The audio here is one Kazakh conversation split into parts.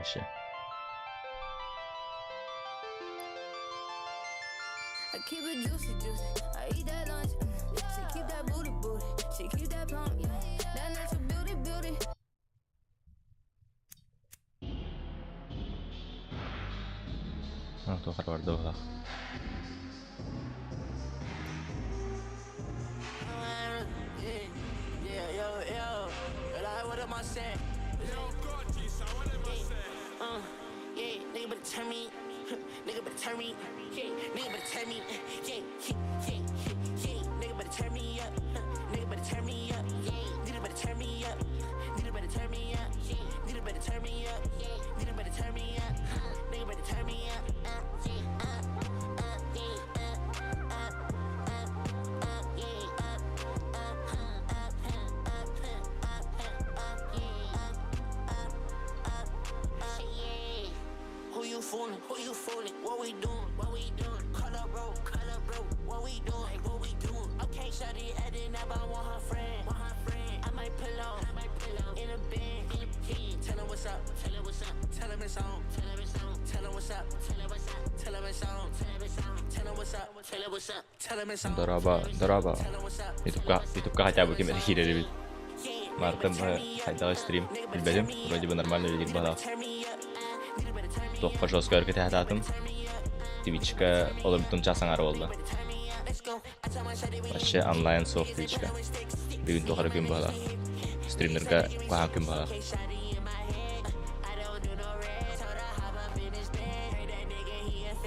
вообще. I keep it juicy, juicy. I eat that lunch. She keep that booty, booty. She keep that plump, yeah. That natural beauty, beauty. Tuo harvar doha. Nigga better turn me, yeah. Nigga better turn me, yeah. Nigga better turn me up, nigga better turn me up, yeah. Nigga better turn me up, nigga better turn me up, yeah. Nigga better turn me up, yeah. Nigga better turn me up, nigga better turn me up, Who you fooling? What we doing? What we doing? Call up, bro. What we doing? What we doing? Okay, shawty adding up. I want her friend. I might pull up in a band. Tell her what's up. Tell her it's on. Tell her what's up. Tell her it's on. Tell her what's up. Tell her it's on. Дораба. Ютубка хотя бы кем-то хирели. Мартем хайдагы стрим. Билбедим. Вроде бы нормально видик бала. Тоққа жосқа өркеті әтатым. Твичка олар бүтін часаңары болды. Вообще онлайн соқ твичка. Бүгін тоқары күн бала. Стримдерға қоған күн бала.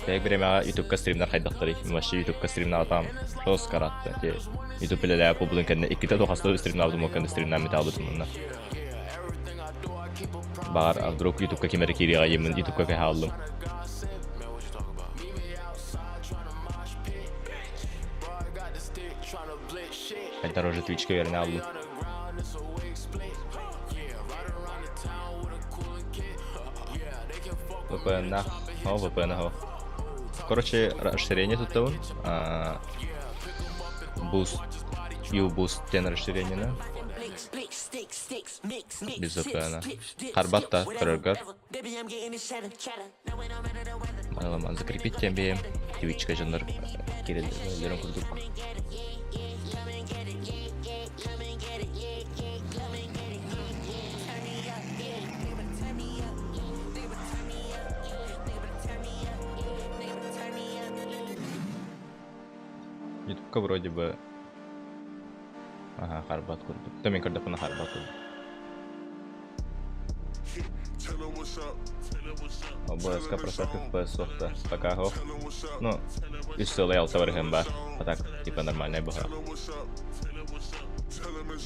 Тәк біремеға ютубка стримдер қайдақтары. Вообще ютубка стримна атам. Тоз қаратты. Ютуб білелі әпі бұлын кәнде 2-те тоқасты стримна алдым өкенде стримнан мет алдым мұнда. Бар, а вдруг ютубка кемері кереға емін ютубка кәй алдым. Қайдар уже твичка веріне алдым. VPN-на, VPN-на. Короче, расширение тут того. Boost, U-Boost тен расширение. Без VPN-на. Харбатта, Крэггар. Аламан закрепить тембе. Твичка жанр керелерін күрдік. Ютубка вроде бы... Ага, Харбат күрдік. Төмен көрдік бұны Харбат күрдік. ОБС-ка просто FPS соқта. Пока хоқ. Ну, үсті лаялса барғын бар. Так, типа нормальный бұға.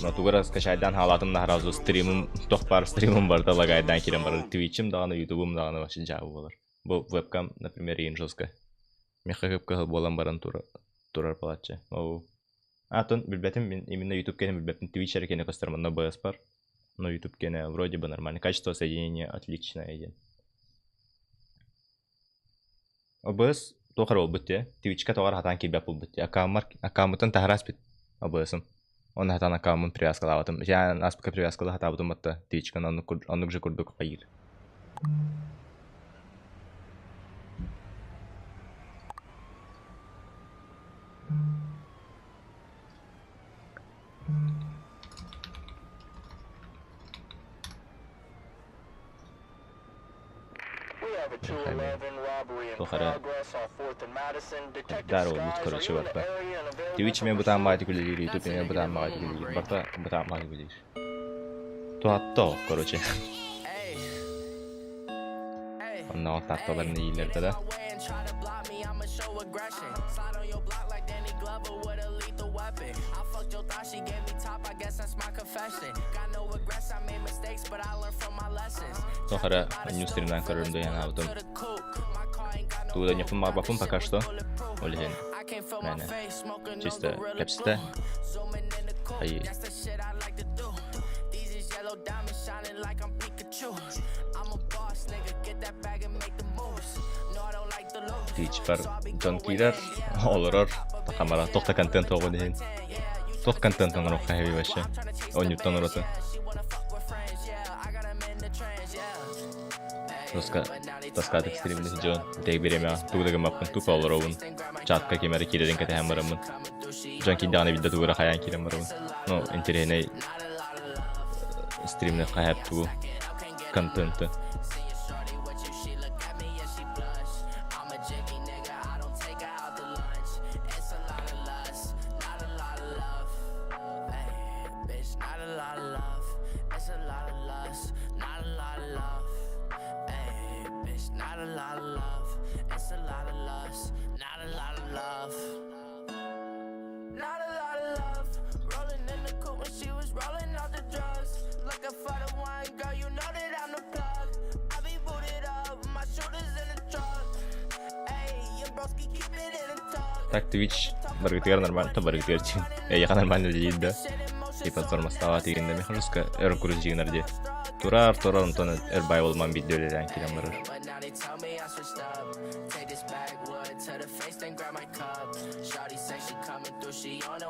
Но тугара скачайдан халатым нахразу стримым, тоқ бар стримым барда лагайдан керем бар. Твичім дағаны, ютубым дағаны вообще жабы болар. Бұл вебкам, например, ең жозға. Меха хыпқа болам баран турар палатчы. Атын білбәтім, мен именно YouTube кені білбәтім. Twitch әрекені қостармын, но BS бар. Но YouTube кені вроде бы нормально. Качество соединения отличное един. OBS тоқар ол бітте. Twitch'ка тоқар хатан келбәп ол бітте. Аккаумытын тахрас бит OBS'ым. Оны хатан аккаумын привязкалаватым. Ян аспыка привязкалы хата бұтым бітті. Twitch'ка онық же күрдік қайыр. Тохара дару бут короче барта. Twitch мен бутан майды күлелер, YouTube мен бутан майды күлелер. Барта бутан майды күлелер. Туатто короче. Онна отарталарын ийлерді да. Тохара ньюстримнан көрінді яна аутым. Туда не фумар бафун пока что. Олеген. Мәне. Чисто капсита. Ай. Twitch бар. Донкилер. Олорор. Тахамара. Тохта контент оғы дейін. Тох контентын рухқа хеви вообще. Он юттан ұраты. Ruska taskatık streamde John tek bireme tuğdaga mapın tupa olarovun chatka kemeri kirerin kete hemaramın John ki dana video tuğra hayan kirem varavun no interene streamde kayap tuğu content'ı Так, Twitch баргытыгар нормально, то баргытыгар чин. Яка нормально değil de. Типа тормоз таба тегенде механизка эр курuz жигнерде. Турар онтон эр бай болман видеолерен кирен барыр.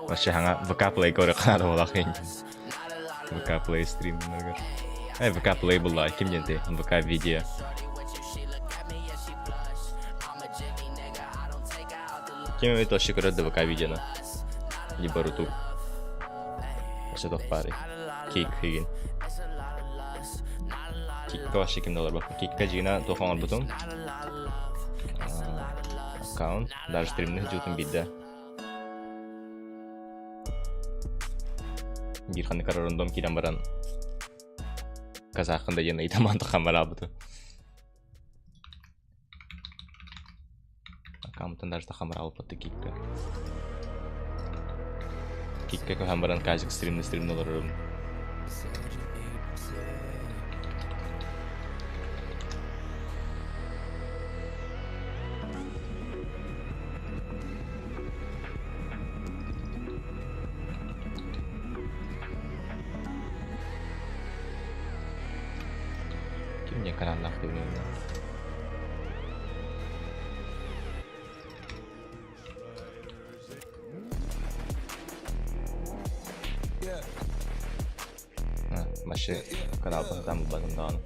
Вообще ханга ВК Play көре канада болак ен. ВК Play стрим нагар. ВК Play була кимденде ВК видео. Кем это вообще көрөдө ВК видеону? Либо Рутуб. Вообще тох пари. Кик хеген. Кикка вообще кимде олар бакын. Кикка жигина тофаңар бутун. Аккаунт. Даже стримни жутун бидде. Бирханы карарындом кирен баран. Казахында жена итаманды камара буту. Аккаунттан даже камара алып атты кикка. Кикка көһәм баран казик стримни оларым. Kimge karanlık bilmiyorum. Masih kenapa kamu bangun?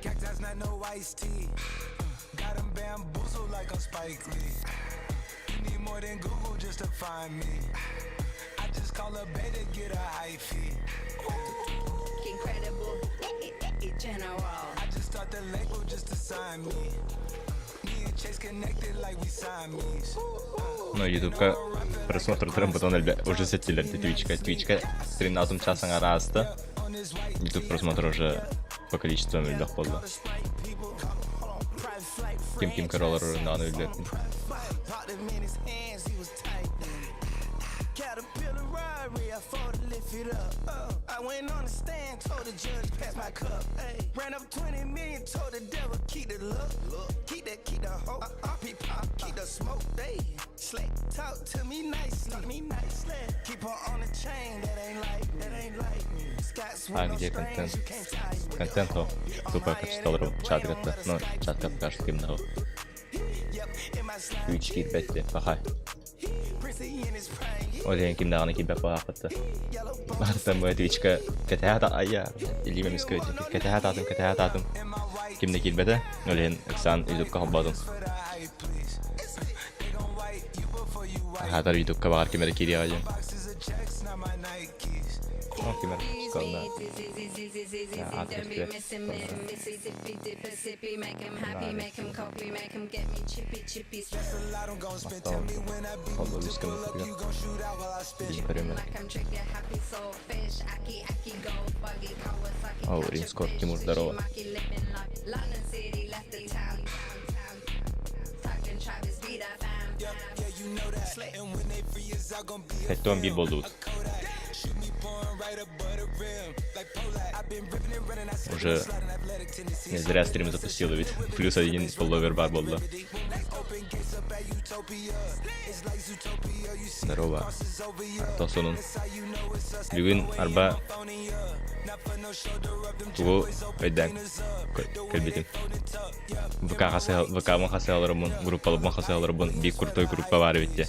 Cactus not no iced tea. Got him bamboozled like a Spike Lee. You need more than Google just to find me. I just call a beta, get a high fee. Incredible, general. I just start the label just to sign me. Me and Chase connected like we Siamese. Ну, ютубка просмотры потом уже сетилерди Твичка стрим на 1 часың арасты. Ютуб просмотр уже по количеству миллионов болды. Ким короллар орындағаны өлдерді. I went on the stand, told the judge pass my cup. Ran up 20 million, told the devil keep the look. Keep the hope. Keep the smoke. Slick talk to me nicely. Keep her on the chain, that ain't like me. А где контент? Контент о. Тупо качестволору чаткатта. Ну, чаткат кажется кимного. Twitch кирбетте, пахай. Olen kimdağını kibep bağıptı. Baktım bu Twitch'e ketehat ayya. İlgimiz kötü. Ketehat atım. Kimde kilbede? Olen eksan YouTube'ka hobbadım. Hadar YouTube'ka bağır kimere kiriyor acım. O kimer skalına. Ya atmıştı. Fazla riskini tutuyor. Bilmiyorum ben. О, Римскор, Тимур, здорово. Хеттон bir болдубуз. Уже не зря стрим запустил, ведь +1 фолловер бар болды. Здорово. Тосунун. Бүгін арба тугу қайдан кәлбетім. ВК-ма қасығаларымын, группалыбын қасығаларымын, бек крутой группа бар бетте.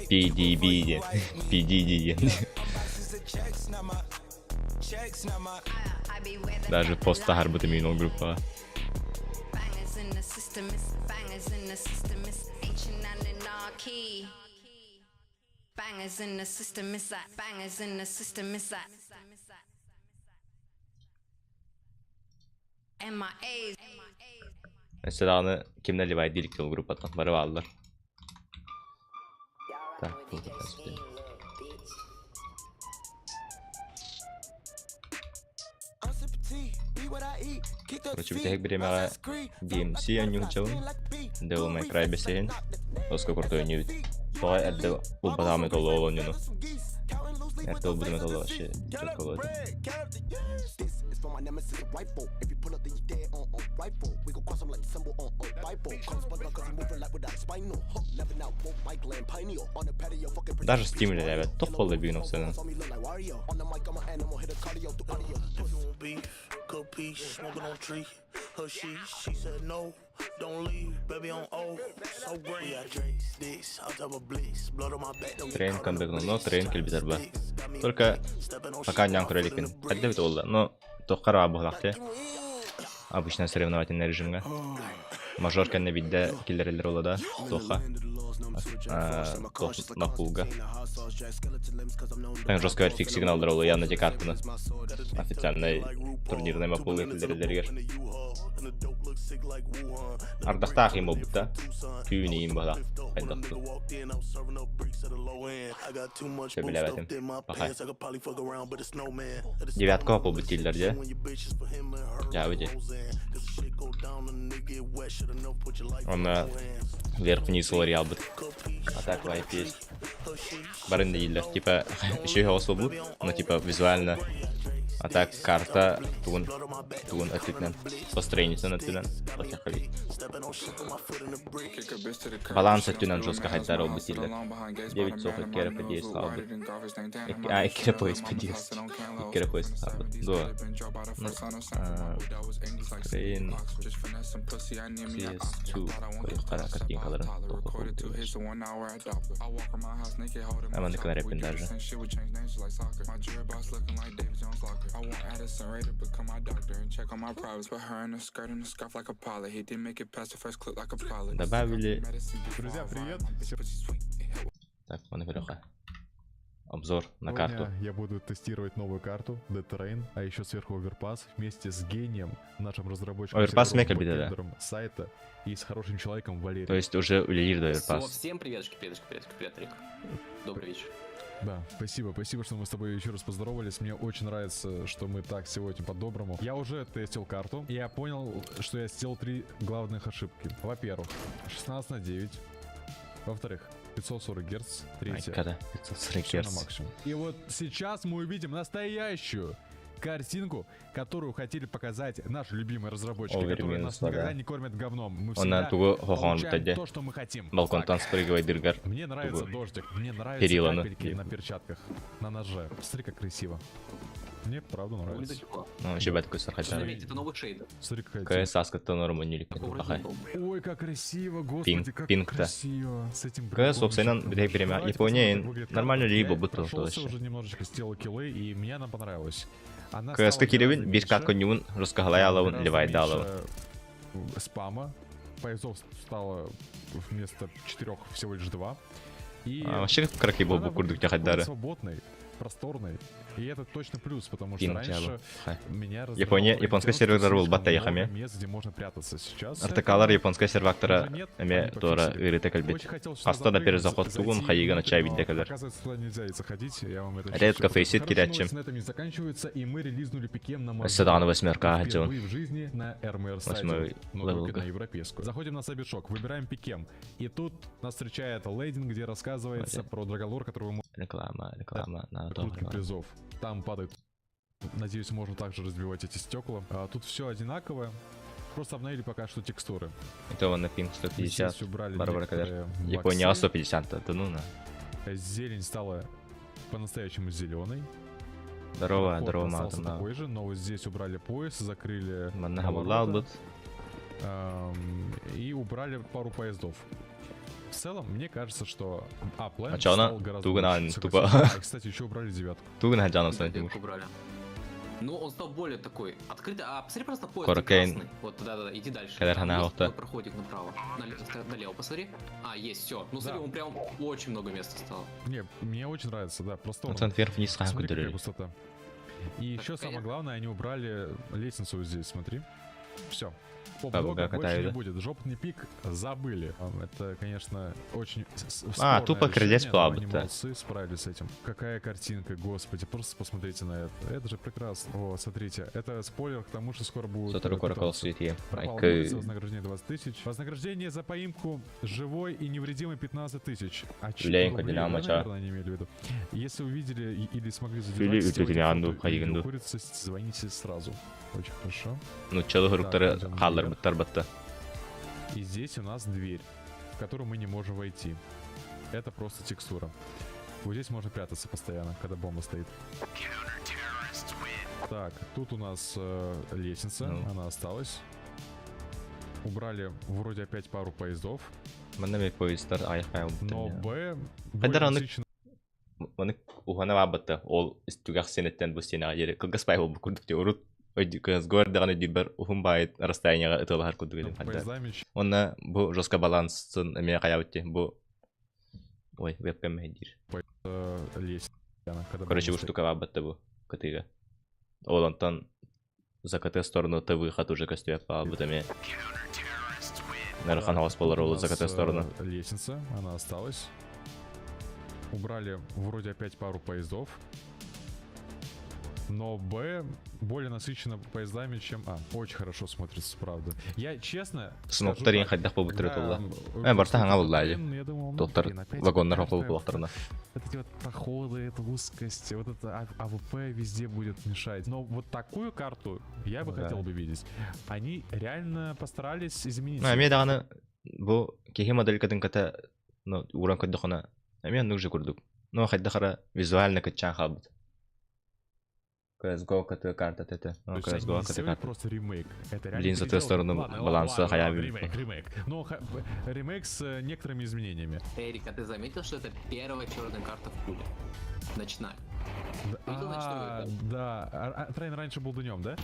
PDB даже поста харбыты мен ол группаға. Bangers in the system, it's like bangers in the system, it's like MIAs. Mesela anı kimler livay dedik yol gruppadan barı aldılar. Так, короче, битек беремеға DMC аннюң чауын, Devil May Cry бесейін, осқа кұртой өне бит. Соғай әрді бұл батамет олы олы өнені. Әрді ол бұдымет олы вообще жат болады. Даже стимули, ребят, топ болды бігін оқсаны. Трейн камбекнул, но трейн келбетер ба. Только пока нян көрелікпен. Әдді бит олды, но тоққара бұғлақты. Обычно соревновательный режимға. Мажор кәнне бидді келдерелер олы да, тоққа. На пулга. Прям жестко фик сигналдар олы, явно те картыны. Официальный турнирный мапулы келдерелергер. Ардақта ақим ол бұтта. Күйіне ең бағдақ. Қайдақты. Сөбілі әбәтім. Бақай. Девятка опыл бұт келдер де. Жауы де. Оны вверх-вниз олар ялбыт. Атак лайф есть. Барын дейілдер. Типа, еще хаос бұл, но типа визуально. Атак карта тугун өттүнен. Построениесен өттүнен. Баланс өттүнен жестко хайдар ол бітілдер. 9 соқы кері по 10 албыт. Кері пояс по 10. Кері пояс албыт. До. Крейн. CS2. Қара картинкаларын Аманды кінареппен даже. I want Addison Ray to become my doctor and check on my problems. Put her in a skirt and a scarf like a pilot. He didn't make it past the first clip like a pilot. Добавили. Друзья, привет! Так, маневрюха. Обзор на карту. Я буду тестировать новую карту Dead Terrain, а еще сверху Overpass вместе с гением, нашим разработчиком сайта и с хорошим человеком Валерием. То есть уже улили до Overpass. Всем приветочки, привет, Рик. Добрый вечер. Да, спасибо, что мы с тобой еще раз поздоровались. Мне очень нравится, что мы так сегодня по-доброму. Я уже тестил карту, и я понял, что я сделал 3 главных ошибки. Во-первых, 16:9. Во-вторых, 540 Гц. Третье. Когда 540 Всё на Гц. максимум. И вот сейчас мы увидим настоящую картинку, которую хотели показать наши любимые разработчики, которые нас никогда не кормят говном. Мы всегда получаем то, что мы хотим. Балконтан спрыгивает дыргар. Мне нравится дождик, мне нравятся капельки на перчатках, на ноже. Смотри, как красиво. Мне правда нравится. Ну, еще бэткой сархатар. Это новый шейдер. Смотри, какая КС аската норму не ликнет. Ой, как красиво, господи, как Пинк-то. красиво. С этим КС, собственно, битек время Япония нормально либо будто прошелся уже немножечко, сделал киллы, и мне она понравилась. КС килевин, без как конюн, раскагалаяловын, ливайдалов. Спама. Поездов стало вместо 4 всего лишь 2. И вообще как краки был бы курдук тяхадары. Свободный, просторный. И это точно плюс, потому что раньше меня японская сервер был батаяхами. Где можно прятаться сейчас. Артакалар японская сервактора эме тора ирите кальбит. Аста да перезаход тугун хаига на чай видде калер. Редко фейсит кирячим. Седан 8-ка хаджон. 8-й левелка. Заходим на Сайбершок, выбираем пикем. И тут нас встречает лейдинг, где рассказывается про драголор, который вы можете... Реклама, надо Прикрутки добре. призов. Там падает. Надеюсь, можно также разбивать эти стекла. Тут все одинаковое. Просто обновили пока что текстуры. Это вон на пинг 150. Здесь убрали Барбара некоторые Кадер. Япония боксы. 150, да ну на. Зелень стала по-настоящему зеленой. Здорово, Проход здорово, остался Малтон. такой же, но вот здесь убрали пояс, закрыли Манна повороты, Хабулал и убрали пару поездов. В целом, мне кажется, что Upland А чё она стал гораздо туго лучше, тупо? согласись. А, кстати, еще убрали девятку. Тугна Хаджанов Да, с Тимур. детку убрали. Ну, он стал более такой открытый. А посмотри просто поезд Корокейн. красный. Вот, да, иди дальше. Кадер Там Хана есть Охта. такой проходик направо. Налево посмотри. А, есть, все. Ну, смотри, Да. он прям очень много места стало. Не, мне очень нравится, да, просторно. Вот он вверх вниз Смотри, какая ходили. пустота. И еще Какая? самое главное, они убрали лестницу вот здесь, смотри. Все. Бабуга Поп-блока больше катают, не да? будет. Жопный пик забыли. Это, конечно, очень А, спорное тупо решение, кредит но сплав, они да. молодцы, справились с этим. Какая картинка, господи, просто посмотрите на это. Это же прекрасно. О, смотрите, это спойлер к тому, что скоро будет Сотару Коракол питомцы. Свит Пропал Майк. улица, вознаграждение 20 тысяч. Вознаграждение за поимку живой и невредимой 15 тысяч. А Юлеенко, рублей, Динамо, да, ча. наверное, они имели в виду. Если увидели или смогли Фили задержать, сделайте Утилианду, фото или Хаигенду. курицы, звоните сразу. Очень хорошо. Ну, челы груптары пойдем халлар наверх. баттар батта. И здесь у нас дверь, в которую мы не можем войти. Это просто текстура. Вот здесь можно прятаться постоянно, когда бомба стоит. Так, тут у нас лестница, Ну. она осталась. Убрали вроде опять пару поездов, Мене мій поїстар айхай но умтан. Б Хайдар, более аны- насыщенно. Оны ухана бабатта. Ол истугах сенеттен бу сена жери. Кылгаспай ол курдук те урут. Өйдүкөз гордаганы дилбер ухумбайт расстоянияга ытылар курдук элем хайдар. Поездами Онна бу жестко балансын эме каябытти. Бу ой, вебкам хедир. лестница. Когда Короче, бомба уштука бабатта бу кытыга. Ол онтан за КТ сторону ты выход уже костюк бабатами. Наверное, ханхас болар Тут у ол за нас, КТ сторону. Лестница, она осталась. Убрали вроде опять пару поездов. Но Б более насыщена поездами, чем А. Очень хорошо смотрится, правда. Я честно скажу Смоктарин так, хайдах бу бутыры когда, тулла. Барта хаңа булла әле. я думал, ну, Доктор блин, опять вагоннар каждая хокол булактарына. вот эти вот проходы, эта узкость, вот это АВП везде будет мешать. Но вот такую карту я бы Да. хотел бы видеть. Они реально постарались изменить. Эме даганы бу кеһи модель катын ката ну уран коддохона. Эме нук же курдук. Ну хайдахара визуально катчан халбыт. CSGO каты карта тете. То есть CSGO они каты сделали карта. просто ремейк. Это реально Блин, за ту переделали. сторону Ладно, баланса ладно, хаяви. ремейк. Но ремейк с некоторыми изменениями. Эрик, а ты заметил, что это первая черная карта в пуле? Ночная. Видел ночную эту? Да. Трейн раньше был днем, да?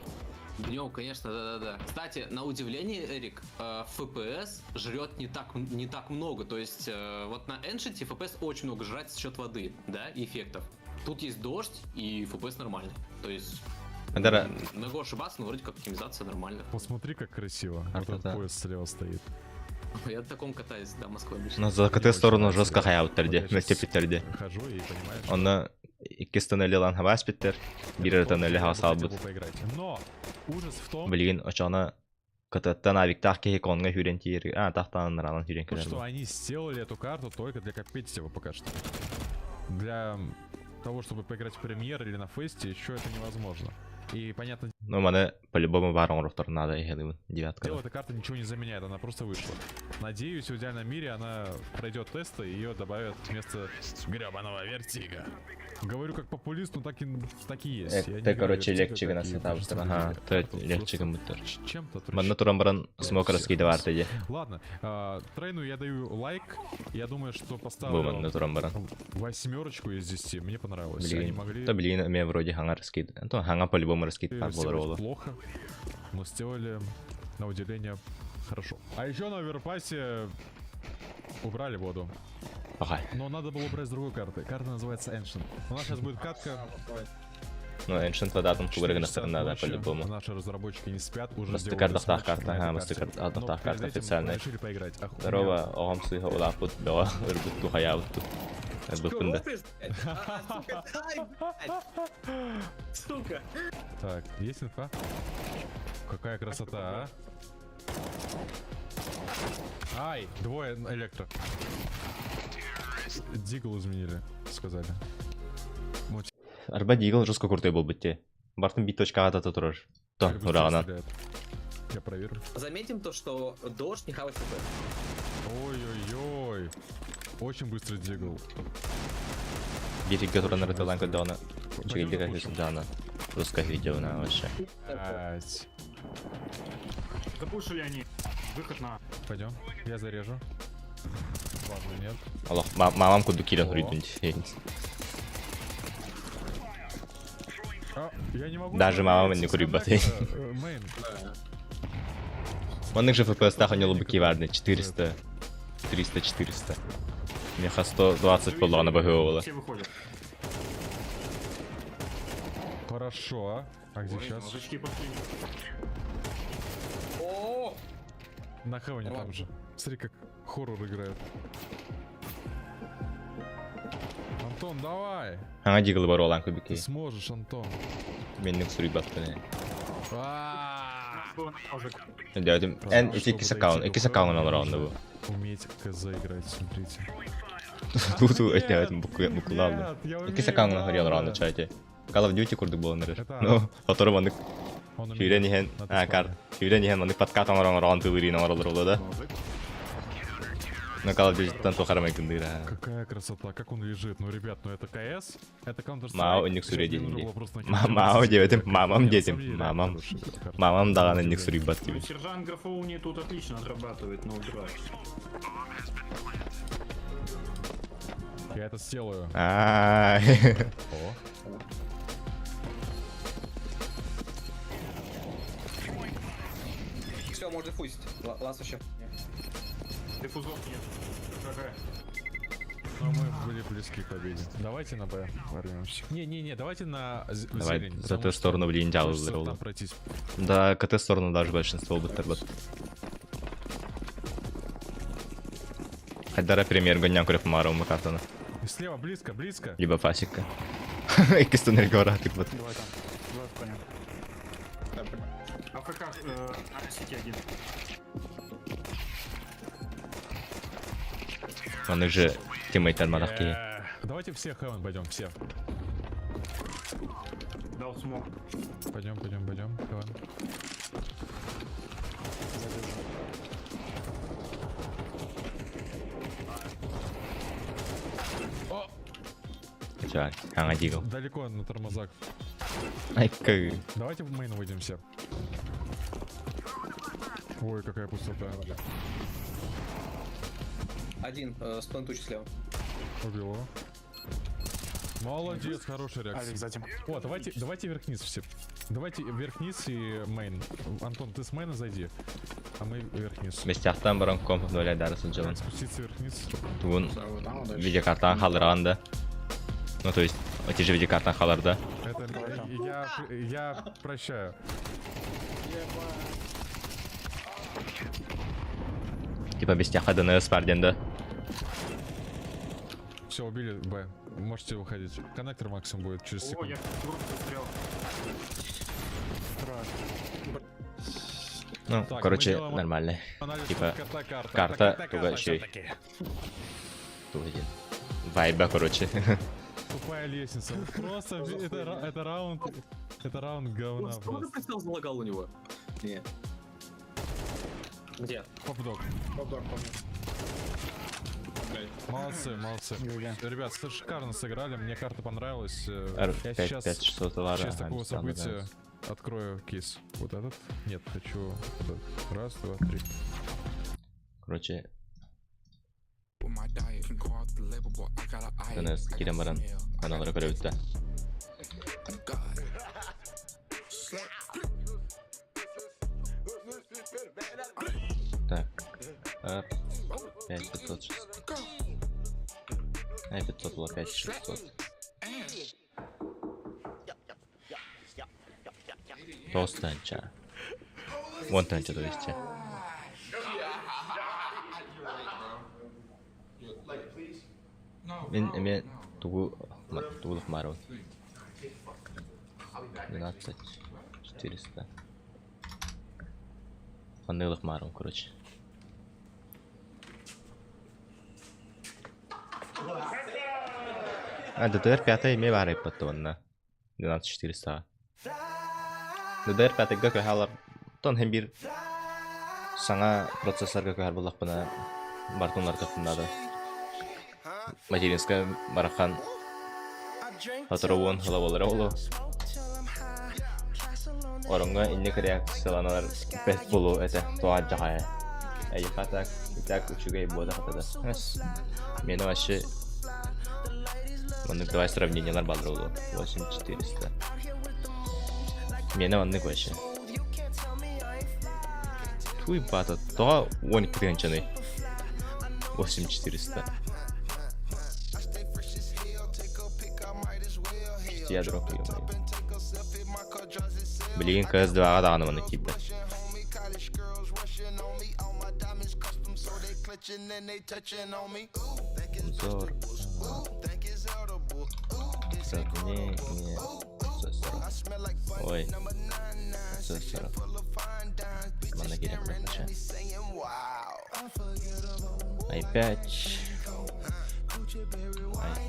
Днем, конечно, да-да-да. Кстати, на удивление, Эрик, FPS жрет не так много. То есть, вот на Ancient FPS очень много жрать за счет воды, да, и эффектов. Тут есть дождь, и FPS нормальный. То есть, Адара могу ошибаться, но вроде как оптимизация нормальная. Посмотри, как красиво. Вот Карта, этот да. поезд слева стоит. Я на таком катаюсь до Москвы обычно. ну за КТ сторону жестко хаябыттарди, мектепиттерди. Хожу и понимаешь. Онна иккис тоннели лан хабаспиттер. Бирер тоннели Я бы хотел хасалбыт. бы поиграть. Но ужас в том, Билигин очана кататтан авиктах кеһи конга хүрен тиер. Тахтан наралан хүрен что келер. они сделали эту карту только для компетитива пока что. Для того, чтобы поиграть в премьер или на фесте, еще это невозможно. И понятно, Ну мане по-любому барон рофтор надо ихедим девятка. дело, эта карта ничего не заменяет, она просто вышла. Надеюсь, в идеальном мире она пройдет тесты и ее добавят вместо гребаного вертига. Говорю как популист, но так и есть. Я не Ты, играю короче, в Vertigo, легче гана как и сетап. большинство Ага, людей. ты Это легче просто гамбыттар. Чем-то Манна туран баран смокерский давар теди. Ладно, Трейну я даю лайк. Я думаю, что Бу поставлю манна туран баран. 8 из 10. Мне понравилось. Они Билигин. могли Да блин, эме вроде хангар скид. То ханга по-любому раскид так сделать болар олу. плохо, но сделали на удивление хорошо. А еще на оверпассе убрали воду. Ага. Но надо было убрать с другой карты. Карта называется Ancient. У нас сейчас будет катка. Ну, Ancient водатом куберга на 4 часа стороне, да, ночи. по-любому. Наши разработчики не спят, уже Мастыкар сделали дохтах смотришь карта, на ага, этой мастыкар карте. Но дохтах перед карта этим официальная. решили поиграть. Здорово, огам суйха улапут, бела, ырбутту хаябутту. Быппында. Сука! Так, есть инфа? Какая красота, а? Ай, двое электро. Дигл изменили, сказали. Арба Дигл жестко крутой был бітте. Бартын бит точкаға да тұрыр. То, Как быстрее урағынан. стреляет. Я проверю. Заметим то, что дождь не хавает ФП. Ой-ой-ой. Очень быстрый дигл. Битикке тұран рытылан көді оны. Чегелдік әкесін жаны. Русское видео на вообще. Блять. Запушили они. Выход на... Пойдем. Я зарежу. Ладно, нет. Аллах, мамам көді келен О. үрейдін. А, я не могу. Даже мама смотреть не с курит коннекта, Мейн. Оның же FPS таханелы быки варды. 400. 300, 400. Меха 120 было, она БГО. Все выходят. Хорошо. А где сейчас? Мужички пошли. На Хеване там же. Смотри, как хоррор играет. Антон, давай! Аңа Дигл бар olan Ты көбіке. сможешь, Антон. Менің сүрі баттыны. Был ножик. Дәудім, ән екі аккаунт алыр онды бұл. Уметь КЗ играть, смотрите. Туту өтәудің бұқылавды. Нет, я Екі умею, аккаунт алыр ладно. онды чайты. Call of Duty курдық болын әрі. Это- Ну, фоторы мандық. Он умеет Фюрен ехен, на кар. Дискорде. Фюрен ехен мандық подкат аңыр аңыр тылырын аңыр олды да. Но Call of Duty'дан тоқармай күндір. Какая красота, как он лежит. Ну, ребят, ну это КС, это Counter-Strike. Мау, үнік Сейчас сүре мне нужно дейін было просто де. накинуть Мау 10 дебетім, секунд. мамам Нет, детім, на самом деле, мамам. реально хорошая эта карта. Мамам даған На үнік самом сүрі баттыбы. Ну, сержант Графоуни тут отлично отрабатывает на ультра. деле. Я это сделаю. Ай. О. Все, можно фузить. Лас еще. Диффузов нет. ГГ. Но мы были близки к победе. Давайте на Б ворвемся. Не-не-не, давайте на Давай зелень. за потому ту что сторону в линджалу хочется здорово. там пройтись. Да, КТ сторону даже большинство бы так. Хайдара премьер гоням креп маром картона. И слева, близко, близко. Либо фасика. Ikisi de gora tık bat. Давай там. Давай в коня. АФК, сети один. Он их же тиммейтер мадахки. Давайте все Хевен пойдем, все. Дал смог. Пойдем, Хевен. Чувак, ага, дигл. Далеко на тормозах. Ай, как. Давайте в мейн выйдем все. Ой, какая пустота. Один, сплантуч слева. Убил его. Молодец, хорошая реакция. Алекс затем. О, давайте вверх-вниз все. Давайте вверх-вниз и мейн. Антон, ты с мейна зайди, а мы вверх-вниз. Местяхтан баран комп доля дарысын жылын. Так, спуститься вверх-вниз. Тугун видеокартан халырганда. Ну, то есть, эти же видеокартан халарда. Это я прощаю. Типа бестяха ДНС парденда. Все, убили Б. Можете выходить. Коннектор максимум будет через О, секунду. я курс застрял. Ну, Так, короче, мы делаем нормально. Анализ Типа, карта. карта, туго еще и. Тугодин. Вайба, короче. Тупая лестница. Вот просто это раунд. Это раунд говна Сколько просто. прицел залагал у него? Не. Где? Поп-дог. Молодцы. Ребят, шикарно сыграли, мне карта понравилась. Я сейчас 5600 долларов. в честь такого события открою кейс. Вот этот? Нет, хочу этот. Раз, два, три. Короче, With my diet, can call out the label, boy. I got an eye. ДНС кирен баран. Каналары көріп өтті. Так. 5500. Ай, 500 было 5600. Тостанча. Вон танча, то есть. Мен тугулық мару. 12 400. Фанылық мару, короче. DDR5 ме бар иппаттуанна. 12400. DDR5 га көһалар тон hem bir саңа процессорга көһәр буллакпына бартунлар кафтында. Материнская барахан Хатровон хлавалар оло. Оронга иннек реакцияланар бет болу эте тоа жагая. Эй хатак так учугай бода хатада. Мен вообще онны давай сравнениялар балдырылу. 8400. Мен онны вообще. Туй бата то 12 тенчаны. 8400. Ядро приемаю. Блин, КС2 адана на кибе. Обзор. Сравнение процессора. Ой. Процессора. Mana gerek yok. i5. i5.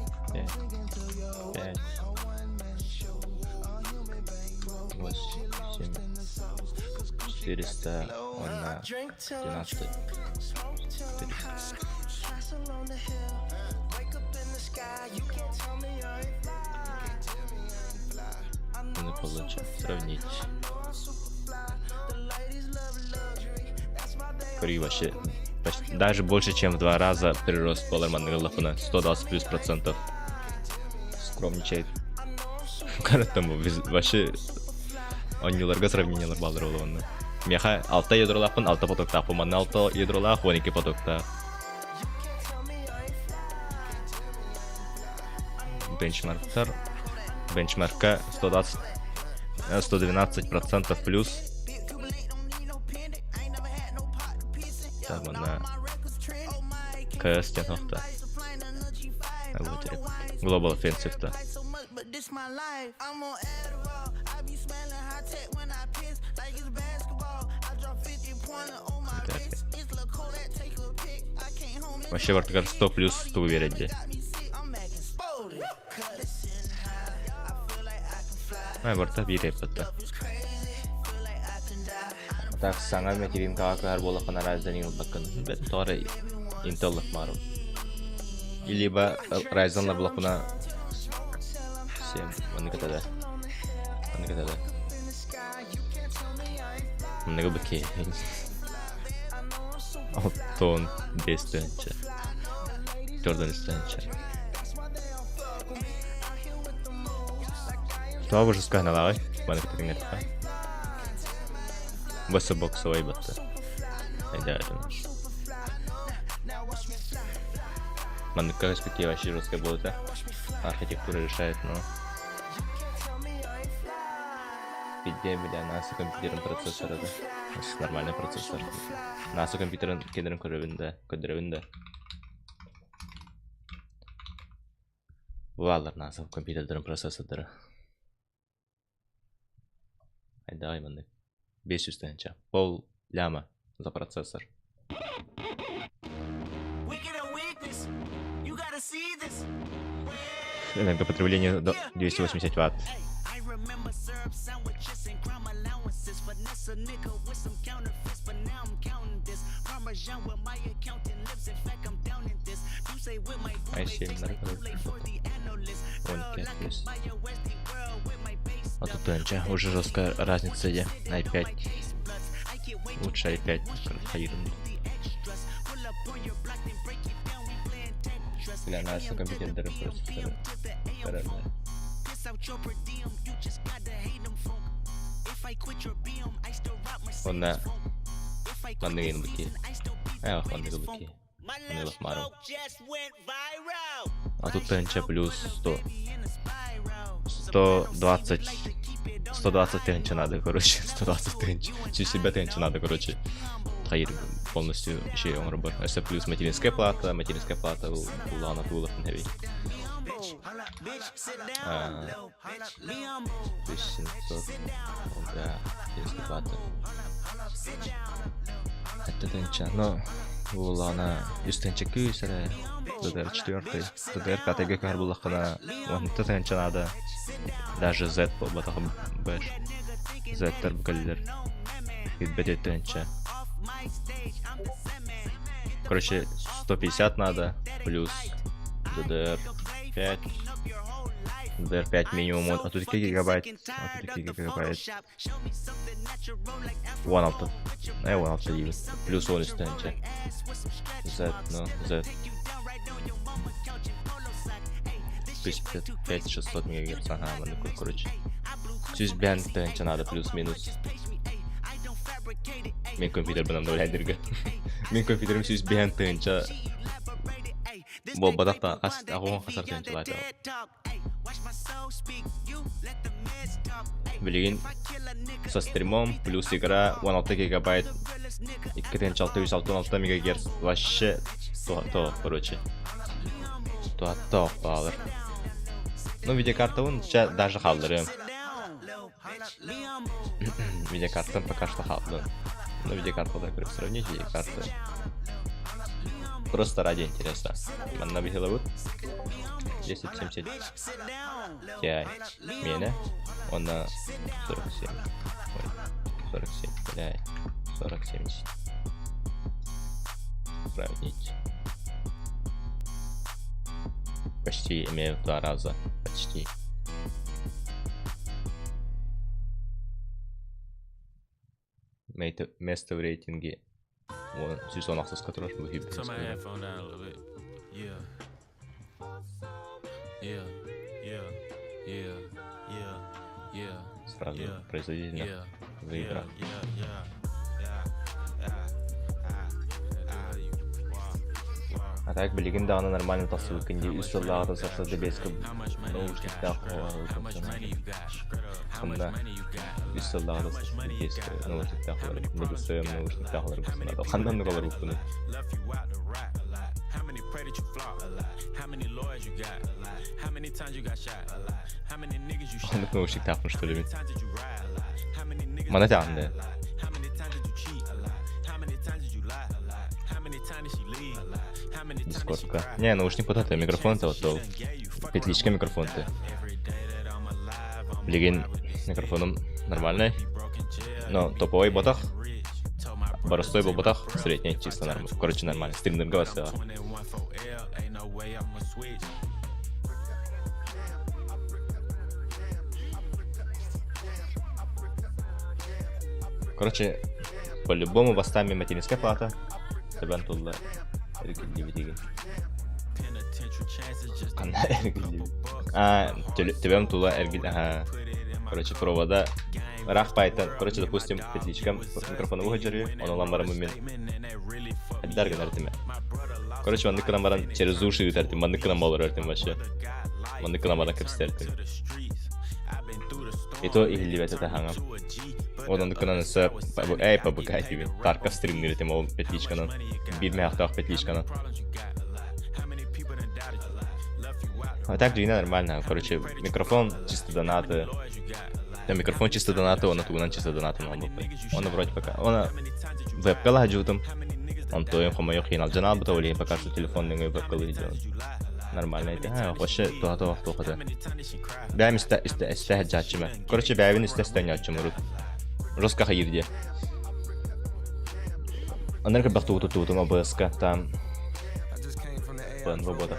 400 он на 12. Не получится сравнить. Кори вообще даже больше, чем в 2 раза прирост поларманного лапана. 120+%. Скромничает. Каратаму вообще оннюларга сравнениялар балдырылы онны. Меха 6 ядролапын 6 потокта, поман 6 ядролах 12 потокта. Бенчмарктар. Бенчмарка 112% плюс. Так, на КС тянохта. Global Offensive-то. Вообще вартикар 100 плюс 100 уверен. Варта бире патта. Так саңа материн кагар бола кана Ryzen бакын. Бет тора Intel мару. Или ба Ryzen блокуна 7. Оны катада. Оны катада. Много баки. Тон 10 тенче. Jordan тенче. Това уже сканала, mana kita ingat kan? Bahasa box away bata. Ada. Mana перспектива широкая будет, да? Архитектура решает, но идея нас компьютером процессора, да? Нормальный процессор. Нас компьютером кедром кодровинда. Валар нас компьютером процессора. Айда именно. 500 тенча. Пол ляма за процессор. Энергопотребление до 280 Вт. i7 плюс. А тут тенча. Уже жесткая разница где. i5. Лучше i5. Для нас компьютер дорогой процессор. Он на маннеген баки. Маннеген баки. Маннеген мару. А тут тенча плюс 100. 120 тенча надо, короче. 120 тенча. Через себя тенча надо, короче. Хайр полностью еще он работает. Это плюс материнская плата Лана Тулов Heavy. 1700. Да, материнская плата. Это тенча, но улана üstенче күйсере. ДДР 4, ДДР КТГ карбулахана, он тенча надо. Даже Z батахам бэш. Z тербкаллер. Идбет тенча. Короче, 150 надо, плюс ДДР 5. ДДР 5 минимум, а тут какие гигабайт? А тут какие гигабайт? 16. 16 değil. Плюс 13 тенча. Z, ну, Z. 5600 мегагерц, ага, короче. Сюз бен тенча надо, плюс-минус. Мен компьютер бенам да ойлайдырга. Мен компьютерим сюз бен тенча. Бол бадақта ағуан қасар тенча лайта. Билигин со стримом, плюс игра 16 гигабайт. И тенча 616 мегагерц. Вообще то, короче. То балыр. Ну, видеокарта он даже халдырым. Видеокарта пока что халдыр. Ну, видеокарта так сравнить, видеокарта. Просто ради интереса. Манна бихила вот 1070 Ti. Меня. Он на 47. Ой, 47, блядь. 4070. Сравнить. Почти имею в 2 раза. Почти. Место в рейтинге. Вон, сезон с которым мы гибли. Сразу производительно выиграл. А так, билигин дағына нормально тасу өкінде үстілдағыда сақса дебескі наушниктақ сонда үстілдағыда сақса дебескі наушниктақ олар медусем наушниктақ олар бұсынады қандан олар бұны қандық наушниктақпын что ли мен мана тағында Дискордка. Не, наушник вот это, микрофон-то вот то. Петличка микрофон-то. Блин, микрофоном нормальный. Но топовый ботах. Боростой был ботах. Средний, чисто нормально. Короче, нормально. Стриминг голоса. Короче, по-любому восстами материнская плата. Тебен тулла. Тебем тула эргил, ага. Короче, провода. Рах пайтан. Короче, допустим, петличка микрофона выходили, он ламбарам умен. Дарга нартиме. Короче, он ламбарам через уши витартим, он ламбарам рартим вообще. Он ламбарам крестертим. И то их ливет это хангам. Вот он кананса, эй, побегай тебе. Тарка стрим говорит ему петличка на. Бит мягках петличка на. А так длина нормально. Короче, микрофон чисто донаты. Да, микрофон чисто донаты, он отугнан чисто донаты. Он вроде пока. Он веб-кал хаджутом. Он то им хомоё хинал джанал бутовали, пока что телефон не веб-кал делает. Нормально это. А, вообще то хода. Бәйм истә хаджатчыма. Короче, бәйвин истә станяччым урут. Жестко хайирде. Аннан как бахту тутутума БСК там. ПНВ бода.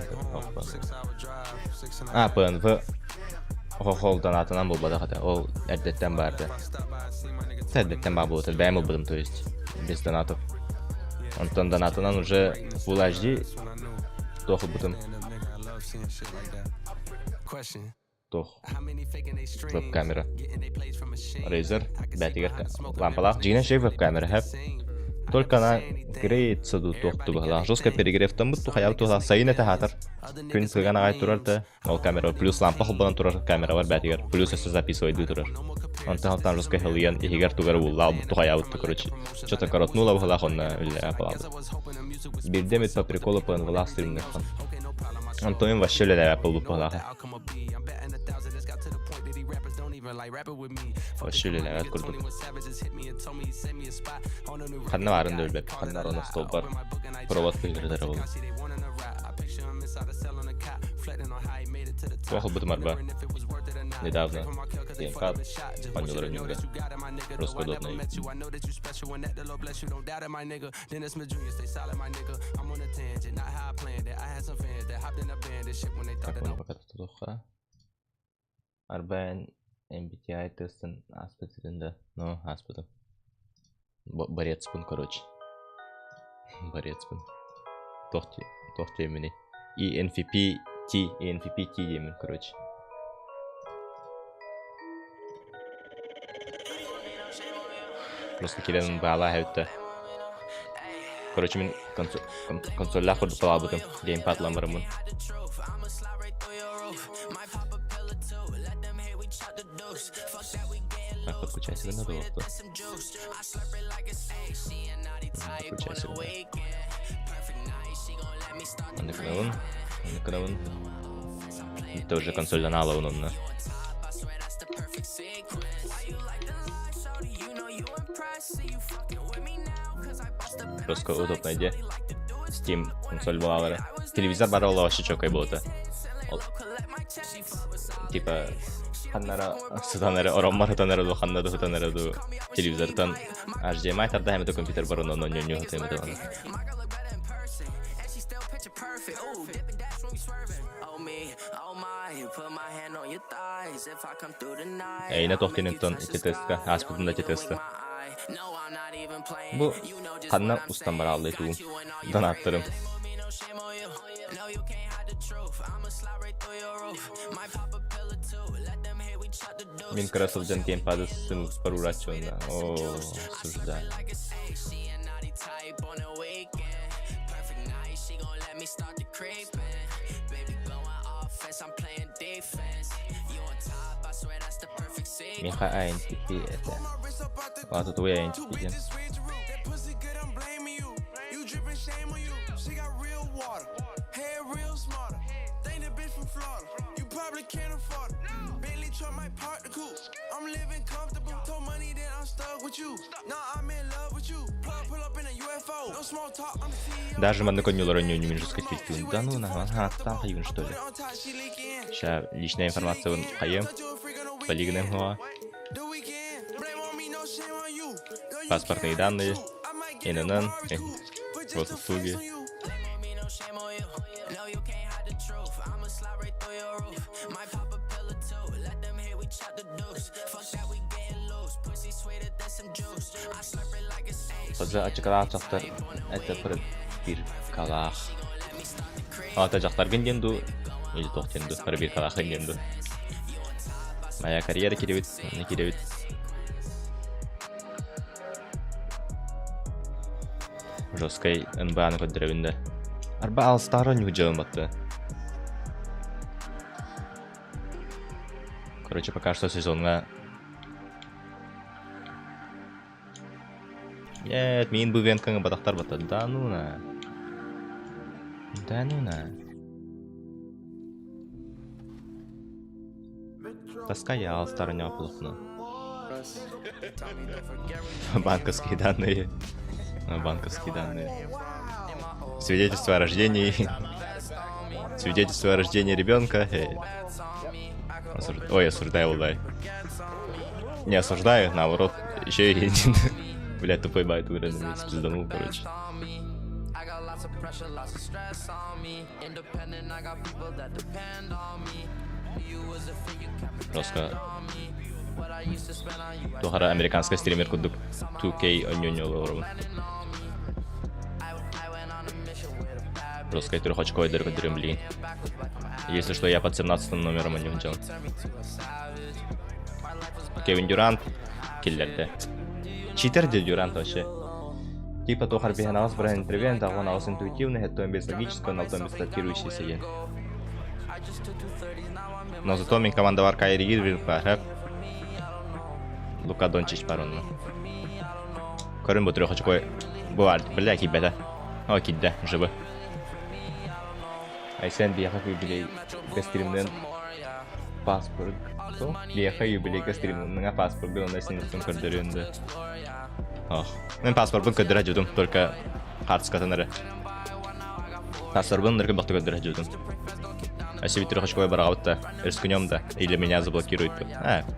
А, ПНВ. Хол донатынан был бода хата. Ол әддеттен барды. Әддеттен бар болды. Бәйм будем, то есть без донатов. Антон донатынан уже Full HD. Тоху будем. Тох. Веб-камера. Razer. Бәтигер лампалар. Жигнен шей веб-камера хэп. Только она греется до тохту бахла. Жестко перегрев там будто хаял тухла. Сайын это хатар. Күн сыган агай турар-то. Ол камера. Плюс лампа холбан турар камера бар бәтигер. Плюс если записывать ду турар. Он там жестко хелиен. И хигер тугар улла. Будто хаял то короче. Что-то коротнула бахла хонна. Или апалады. Бирдемит по приколу ПНВ стримных. Антоин вообще ля Apple бахла. swerving like rapping with me. Вообще лелегат курдук. Ханна барын дөлбеп, ханна роно стол бар. Провод кыйгырдары болду. Охыл бутым арба. Недавно геймпад панелы рынка. Роскодотный. Как он пока тут духа? Арбен MBTI тестін аспетілінде. Ну, аспетім. Борецпін, короче. Борецпін. Тоқти еміне. ENFP емін, короче. Просто келенің бағала әуітті. Короче, мен консолла құрды қалабыдым. Геймпад ламырымын. Так, подключай себе на долго. Подключай себе. Андекнавын. Это уже консоль донала унонна. Просто удобная идея. Steam консоль была. Телевизор барал вообще чокай было-то. Типа ханнара сутанары ороммар хутанары ханнада хутанары телевизордан HDMI тарда hem de компьютер бар онон нёнё хутаймы да. Эйне тоқтинентон тестка, аспытында тестка. Бу ханна устан бар алды туу. Донаттырым. Microsoft'dan Gamepad'ı süper uğraşıyorlar. Ooo, sürdü. Miha INTP это. Ладно, твой INTP. I'm living comfortable, told money that I'm stuck with you. Now I'm in love with you. Pull up in a UFO. No small talk, I'm CEO. Даже в одноконнюлора не умеешь скачать фильм. Да ну нахуй, там хайвен что ли? Сейчас личная информация вон хаем. Полигнем его. Паспортные данные. ИНН. Госуслуги. Sadece açık açıklar это bir kalak. Atacaklar gendendu. Или тоқтенду. Bir kalak gendendu. Моя карьера киревит, не киревит. Жесткой НБА на көндіревінде. Арба алсторонний жауын батты. Короче, пока что сезонға. Нет, мен бұл венкаңа батақтар бата. Да нуна. Таскай я алсторонний апылықны. Банковские данные. Свидетельство о рождении. Свидетельство о рождении ребенка. Ой, осуждаю, Улай. Не осуждаю, наоборот, еще и блядь, тупой байт угрызный, спизданул, короче. Просто тухара американская стример кудук 2K оньоньолору. Просто который хочет койдер кодерем, блин. Если что, я под 17 номером оньоньол. Кевин Дюрант, киллерде. Читер де Дюрант вообще. Типа то харбихан аус бран интервент, а он аус интуитивный, это без логического, но без статирующийся я. Но зато мне команда варка и ригидвин пахэп. Лука Дончич паронна. Корын bu трёх очкой. Бывает, бля, кибета. О, кидда, живы. Ай сен бияхак юбилей. Гастримден паспорт. То, веха юбилейка стриминга паспорт был на синусун көрдөрүндө. Ох, мен паспортун көдөрө жудум, только картс катанары. Паспортун ныркы бакты көдөрө жудум. А себе трехочковая бараутта, эрскунем да, или меня заблокируют.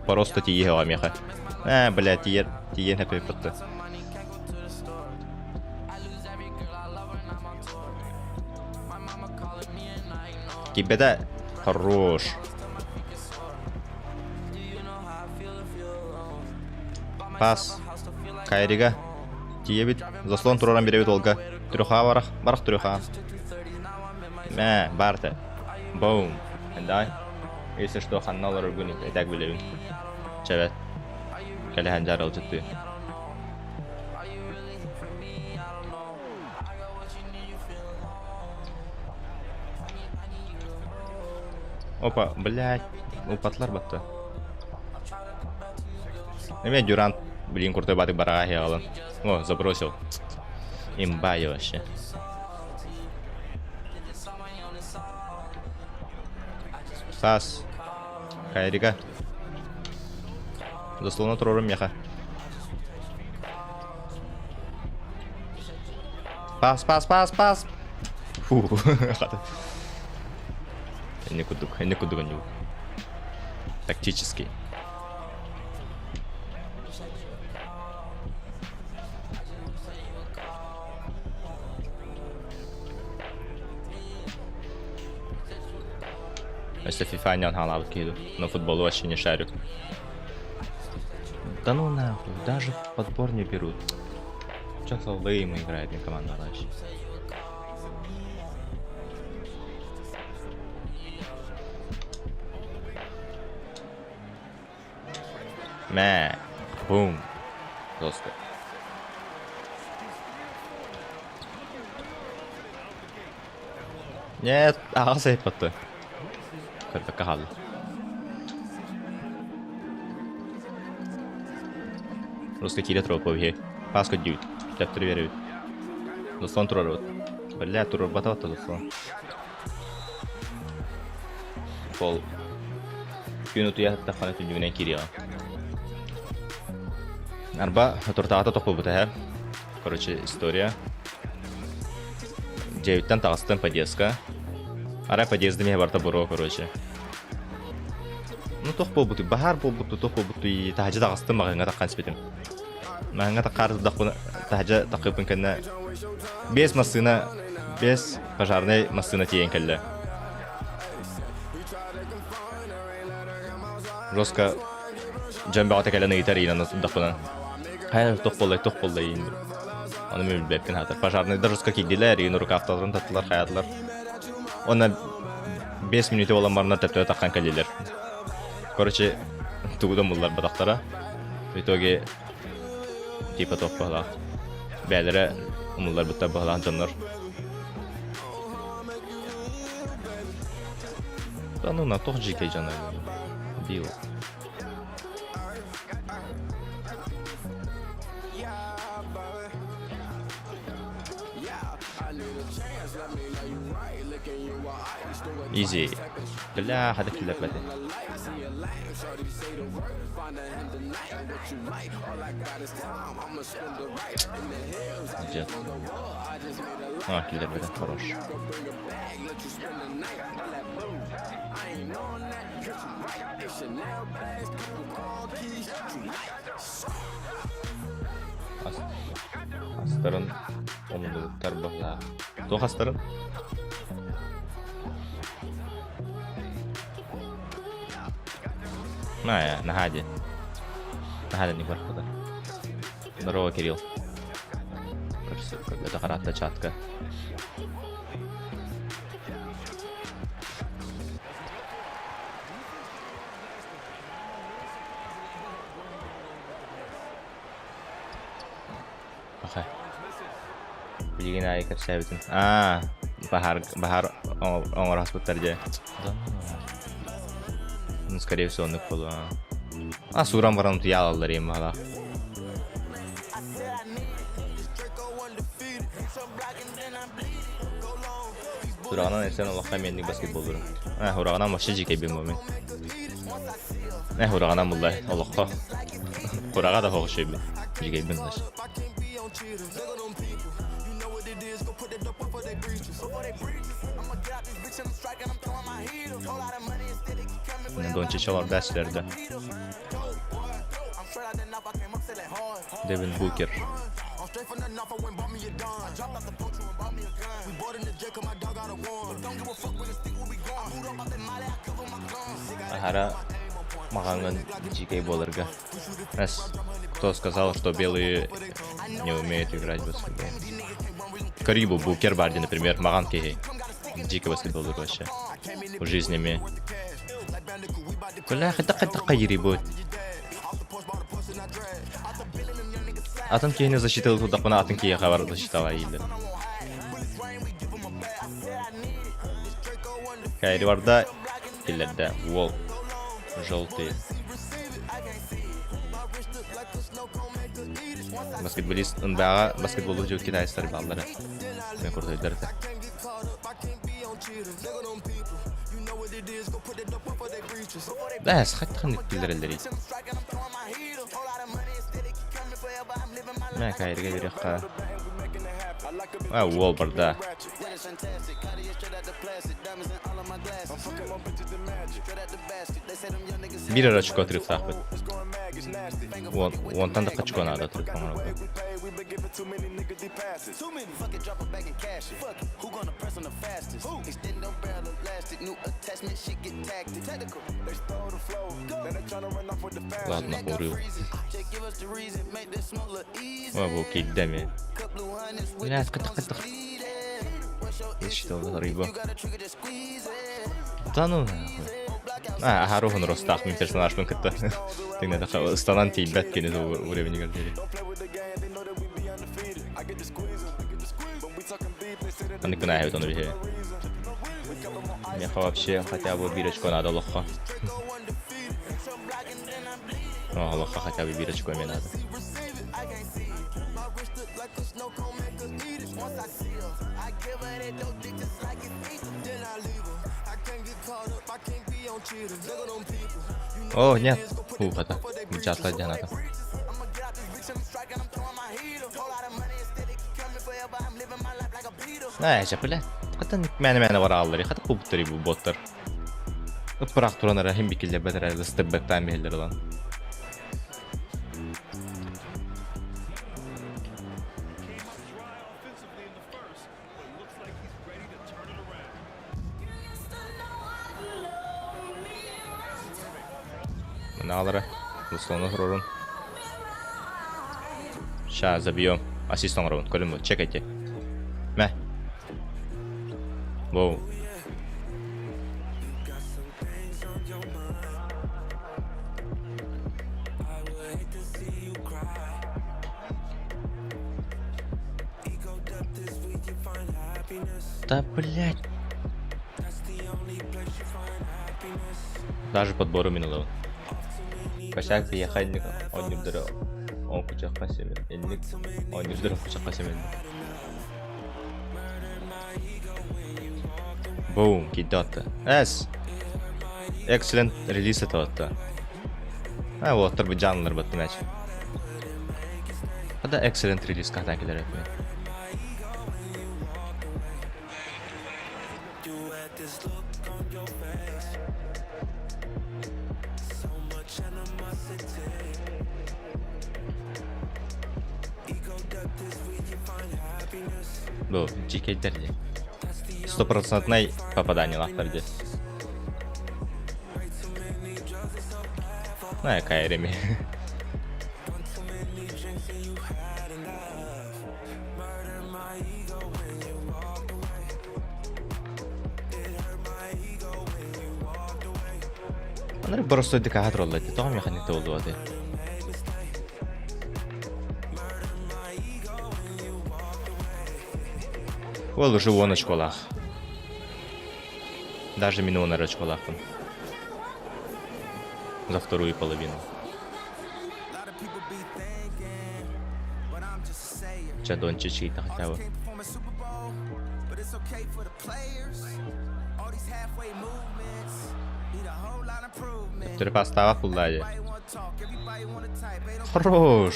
Просто тие меха. Блядь, тие на пепотта. Кибеда хорош. Пас. Кайрига. Тие бит. Заслон тураран беребит олга. Трюха барах трюха. Барта. Boom. Эндай. Если что, ханнал рогуни, и так билебин. Чавет. Кали ханжар алжытты. Опа, блядь. Упатлар батты. Мен Дюрант, блин, крутой баты барага хеалан. О, забросил. Имбай вообще. Пас. Кайрига. Заслона турорым меха. Пас. Фу. Не кудук не. Тактический. Если FIFA не ангалал киду, но футболу вообще не шарю. Да ну нахуй, даже в подбор не берут. Чё за лейм играет мне команда вообще? Бум. Жестко. Нет, сейпатты. Körpe kahalı. Ruska kile troll på vi. Paska djut. Släppte det ut. Då sånt tror jag. Бля, турор батата дослон. Пол. Минуту я тахана түнүгүнөн кириyor. Арба тортаата топу бутая. Короче, история. 9-тен тагыстын подъездка. Ара подъезды мне барта буро, короче. Ну тох болбуту, бахар болбуту, тох болбуту и тахажа тагыстын магынга таккан спетим. Магынга таккар дакпын тахажа такыпын кенне. 5 машина, 5 пожарный машина тиен келде. Жестко жамбаата келene итер инан дакпын. Хайр тох болду инди. Аны мен билбепкен хатыр. Пожарный да жестко кидилер, и рука автодан таттылар, хаятлар. Она 5 минут olan barına tepeye takkan kalliler. Короче, тугудан буллар батактара. В итоге типа топ бала. Бәлере умуллар бутта балан жаннар. Да ну на тох жике жанар. Бил. Easy. Бля, هذا كله بدي. جد. كله بدي خلاص. Hastırın. Onu da terbahla. To hastırın. Нахади не бархуда. Здорово, Кирилл. Это харата чатка. Ага. Билигин айкар сәбитин. Бахар оңор хаспыттаржа. Ну, скорее всего, он их полу. Сурам барам туялалар ем бала. Хурагынан эсен Аллахка менник баскетбол бир. Хурагынан вообще жеке бем мен. Хурагынан муллай Аллахка. Хурага да хогшой бен. Жеке бен даш. Дончичалар дәсләрдә. Девин Букер. Ахара Маганган GK Боллерга. Кто сказал, что белые не умеют играть в баскетбол? Карибу Букер Барди, например, Маган Кей. Дикий баскетбол вообще. В жизни мне. Коля, это Карибу. Атын кейіне защитил туда, пана атын кейі хабар защитала елді. Кайри барда келерді. Вол. Желтый. Баскетболист ынбаға баскетболды жөт китайстар балдары. Мен көрдөйлерді. Да, схаттыған еттілер әлдер еді. Мен кайриге берекқа. Уол барда. Bir ara çıkıyor trip takip. Ondan da kaçıyor nada trip falan. Ладно, урыл. Bu kilde mi? Biraz kıtık. İşte o рыба. Да ну нахуй. Харухун ростах мен персонаж мен кітті. Тегне тақа станан тейбәт кені уровень гардери. Они кынают он вихе. Мне вообще хотя бы бирочку надо лоха. О, лоха хотя бы бирочку мне надо. О, нет. Это Джасла Дианата. Şapıla. Hatta məni var alır. Hatta bu butları bu botlar. Bırak turanlara hem bikille bedere step back time belirler lan. Ne alır? Ruslanu Horor'un. Сейчас забьем. Ассистент раунд. Колему, чекайте. Мэ. Воу. Да блять. Даже подбору минулого. Косяк приехальник, он не вдруг. Он кучах пасемен. Эльник, он не вдруг кучах пасемен. Boom, кидата. Эс. Excellent release это вот. Вот, торбы джанглер бат мяч. Это excellent release когда кидает мяч. Был чикейтерди. 100% попадание лахтарди. На кайреми. Анар просто дикахат роллайды. Тоға механикті олды вады. Ол уже он очколах. Даже минуна очколах. За вторую половину. Чадончичи хотя бы. players. All these halfway movements need a whole lot of improvement. Түрі пастава пулдайды. Everybody wanna talk, everybody wanna type, ain't no Хорош.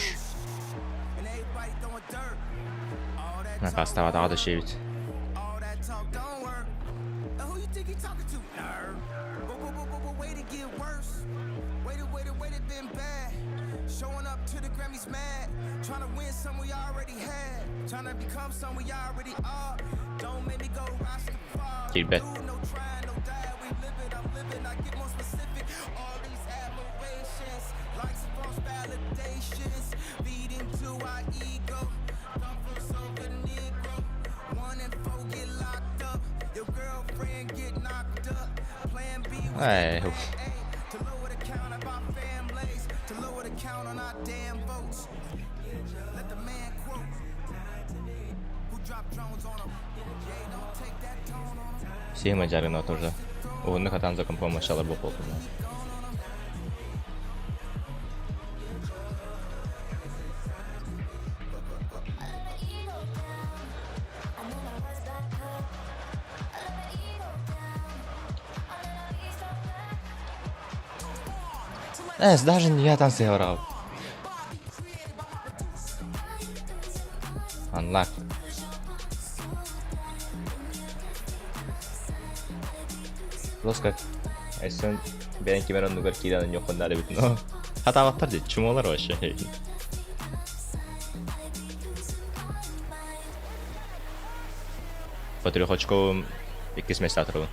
and everybody throwing dirt. All that Пастава дағы да шевит. all that talk don't work. Now who you think he talking to? Nerd. But way to get worse. Way to been bad. Showing up to the Grammys mad. Trying to win some we already had. Trying to become some we already are. Don't make me go Rastafari. Kirbe. Do no trying, no die. We live it, I'm living. I get more specific. All these admirations, likes and false validations, feed into our ego. Come from Soca Negro. 1 and 4 get locked up. Your girlfriend get knocked up. Plan B was Ej, plan A. To lower the count of our families. To lower the count on our damn votes. Let the man quote. Who dropped drones on him? Yeah, don't take that tone on him. Сигма жаргына тоже. Угунны хатан закон помощалар бұл болду. Даже не я там сыграл. Unlock. Просто Эсен бен кемерон нугар киранын жокундары бүт. Но хатабаттар же чумолар вообще. По трехочковым 2 места тұрды.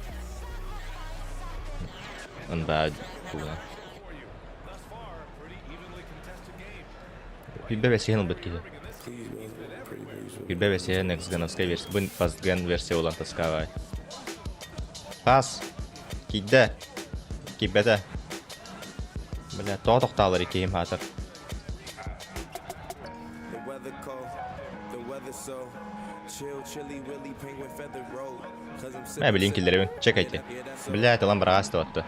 Он бәд бұлына. Билбе сигнал біткеді. Билбе сигнал некзгановская версия. Бұн пастген версия olan таскавай. Пас. Кидді. Киббеді. Бля, тоқталар екейім хатыр. Mä bilin killerim. Check etti. Bля, lan bırak astı attı.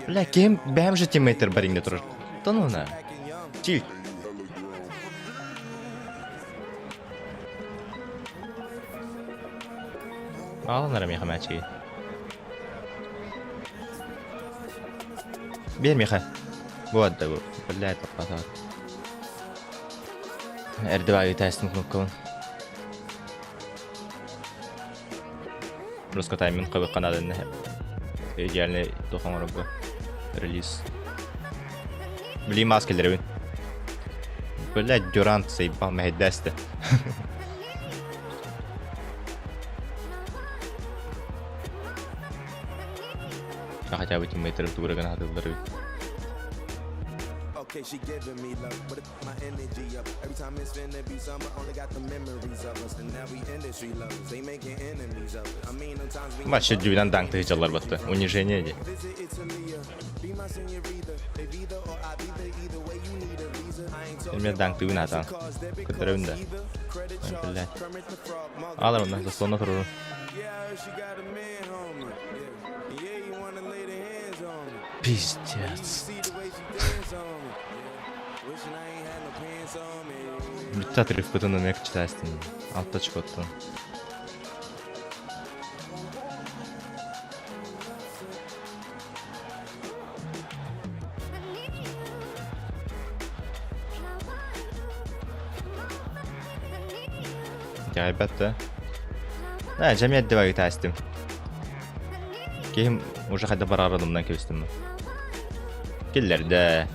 Bля, kim benim же teammate'ler barinde durur. Tanına. Çil. Alınlar mı yıkamaçıyı? Bir miha. Bu adda bu. Bля, toplatat. Erdoğan'ı teslim kılın. Rusko тайминг қабы қанадын идеальный тохан робы релиз. Бли маскелер бин. Блядь, Дюрант заебал мехедесты. Хотя бы тиммейтеры тураган хадылдары. Okay, she giving me love, but my energy up. Every time it's finna be summer, only got the memories of us. And now we industry lovers, they making enemies of it. I mean, sometimes we Матчы дюйдан данг тыгычалар батты. Унижение де. visit Italy, be my señorita. If either or I be there, either way you need a visa. I ain't talking Мен данг тыгын атан. Кыдырында. credit charge, Блядь. Kermit the Frog, mother. Алар ондан заслонна турur. Yeah, I heard she got a man on me. Yeah, you wanna lay the hands on me. Пиздец. See the way she dance on me. Yeah, wishing I ain't had no pants on me. Бүтті атырып бұтын өмек читастын. Алтта чықоттын. Gaybatda. Ha, jamiyatda var tasdim. Keyin уже hada bararımdan kestim. Killerde.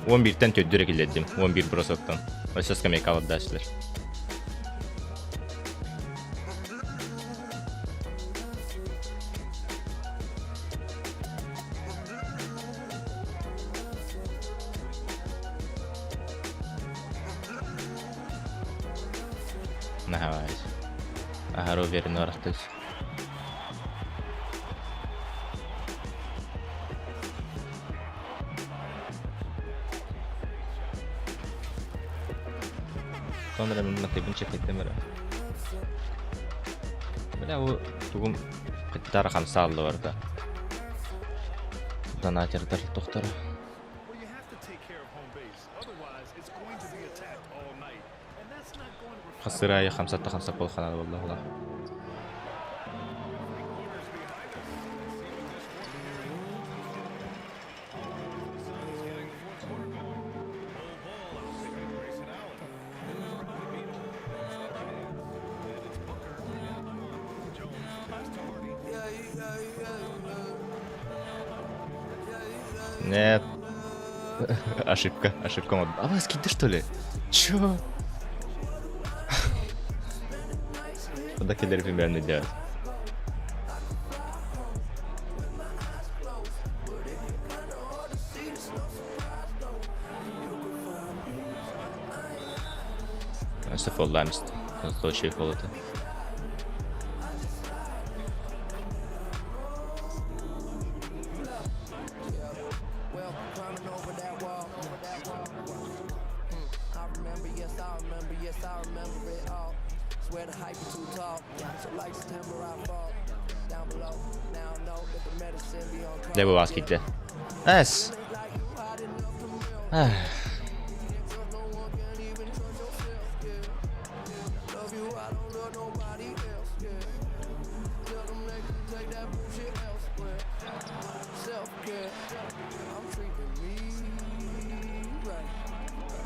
On birden töddüre killedim. 11 brosoktan. Başka skameyka alıp daşlar. Nahawaj. Aharo verin oraqtız. Sonra ben nakibin çekettim ara. Böyle o tugum kıtara kamsallı orada. донатердер тохтар. Well, you have to take care of home base. Otherwise, it's going to be attacked all night. And that's not going to reflect Хасырая 5-5 бол ханаа боллоо. Нет. Ошибка мод. А вас скиньте что ли? Чё? Куда киллер примерно делать? Просто фолдаемся. Точно фолд. They will ask it. Yes.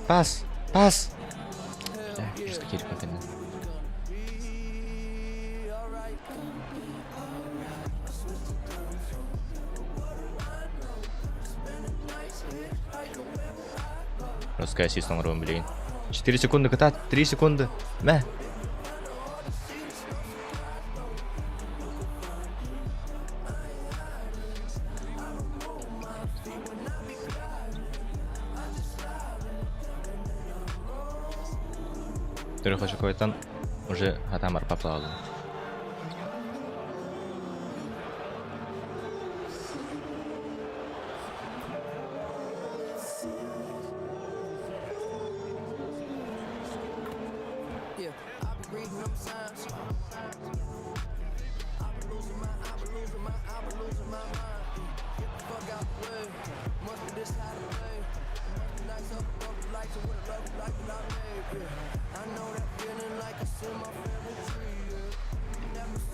Pass. Just keep it. Просто ассист на ровном, блин. 4 секунды катать, 3 секунды. Мэ. Трех очков там уже Атамар поплавал.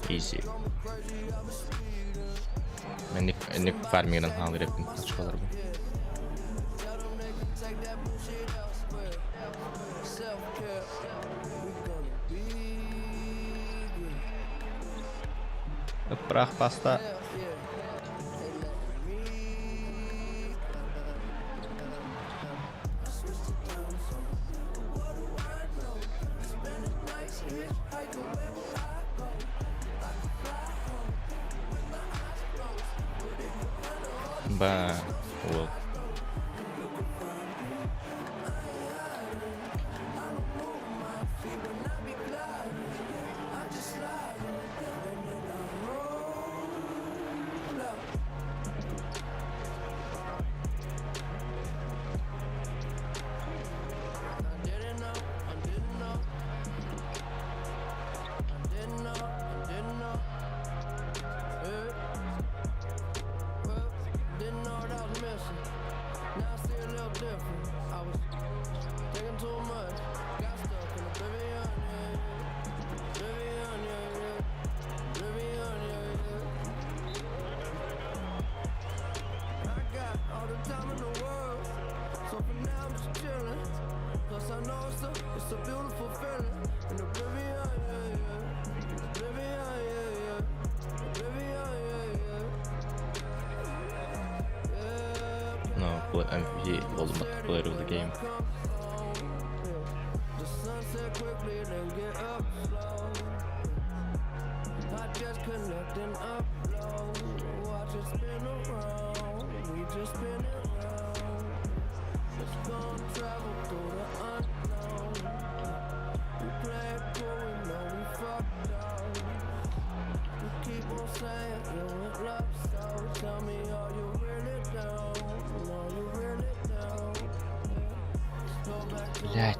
Easy. Enik farmingden alır hepin açıklar bu. Bırak pasta. Ba, well. No, MVP ultimate player of the game. Блять.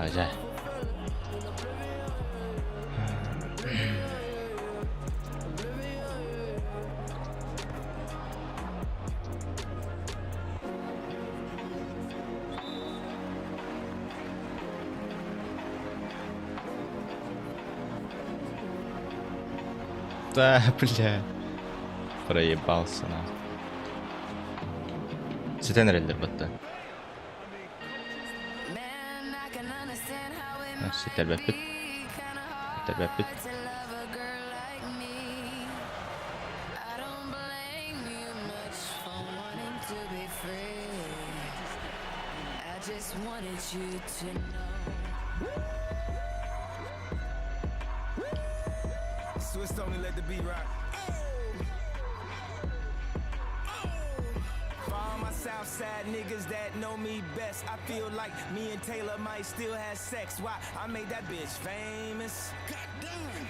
Acayip. Да, бля. Проебался на. Сетен релдер бытты. Сетер бәппет. Сетер бәппет. Swiss only let the beat rock. For all my Southside niggas that know me best, I feel like me and Taylor might still have sex. Why? I made that bitch famous.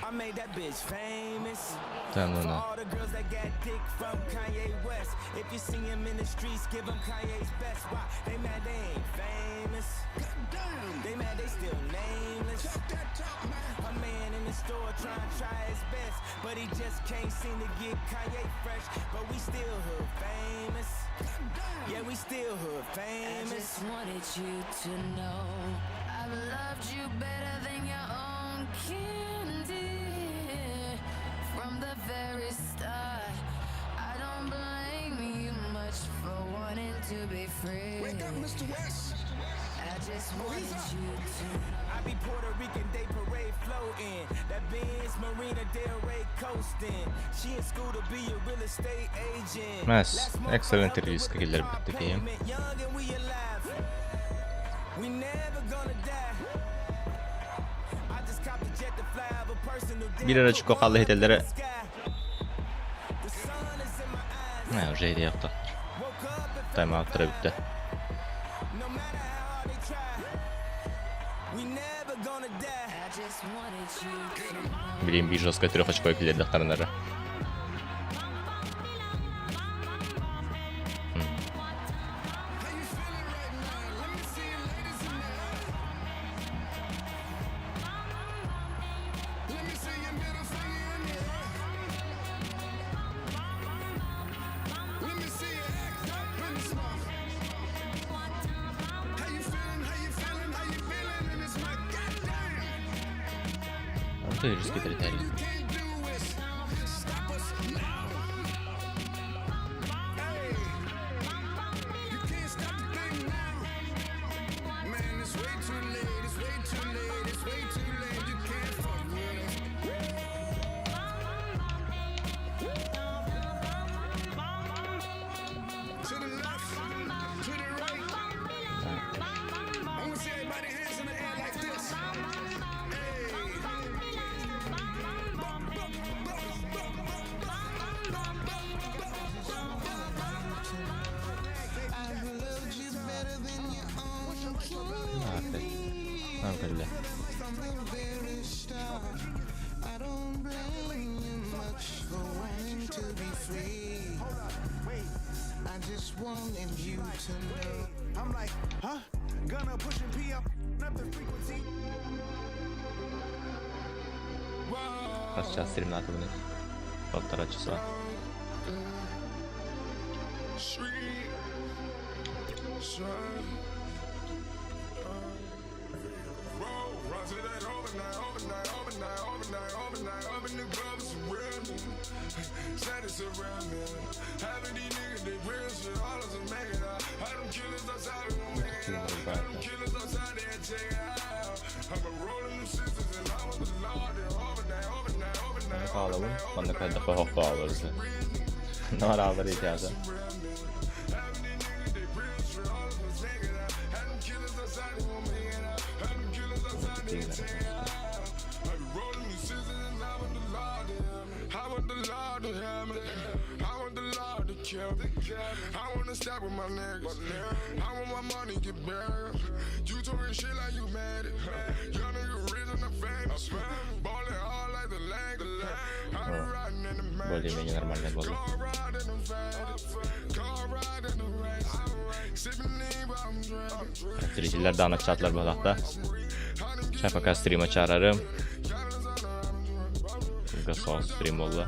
I made that bitch famous. Да, ну, For ну. all the girls that got dick from Kanye West, if you see him in the streets, give him Kanye's best. Why? They mad they ain't famous. They mad they still nameless. A man in the store trying to try his best, but he just can't seem to get Kanye fresh. But we still hood famous. Yeah, we still hood famous. I just wanted you to know I've loved you better than your own candy from the very start. I don't blame you much for wanting to be free. Wake up, Mr. West. I just wanted you to know. I be Puerto Rican Day Parade floating. That Benz Marina Del Rey coasting. She in school to be a real estate agent. Nice. Last month Excellent I helped her release with killer the car bitti diyeyim. payment. Young and we alive. We never gonna die. I just copped a jet to fly over personal day. Bir ara çıkıyor kaldı hedellere. The sun is in my eyes. Ne, уже hediye yaptı. Woke up and Time out'lara bitti. no matter how hard they try, we never gonna die. I just wanted you to know. Блин, bir жестко трехочковый киллер дохтарнары. Ты же скидали. Alhamdulillah. I'm like, huh? Gonna push and pee up the frequency. Kaç ças stream atı bunu? 1,5 часа. Ne kalalım? Bana kadar defa hafta alırız. Ne var alır ihtiyacı? I wanna stop with my niggas. I want my money get buried. You talking shit like you mad at. Young nigga rich and the famous. Ballin' hard like the Lakers. I be riding более-менее нормальный было. Ziriciler dağınık çatlar bu hafta. Şafaka stream açararım. Gasol stream oldu.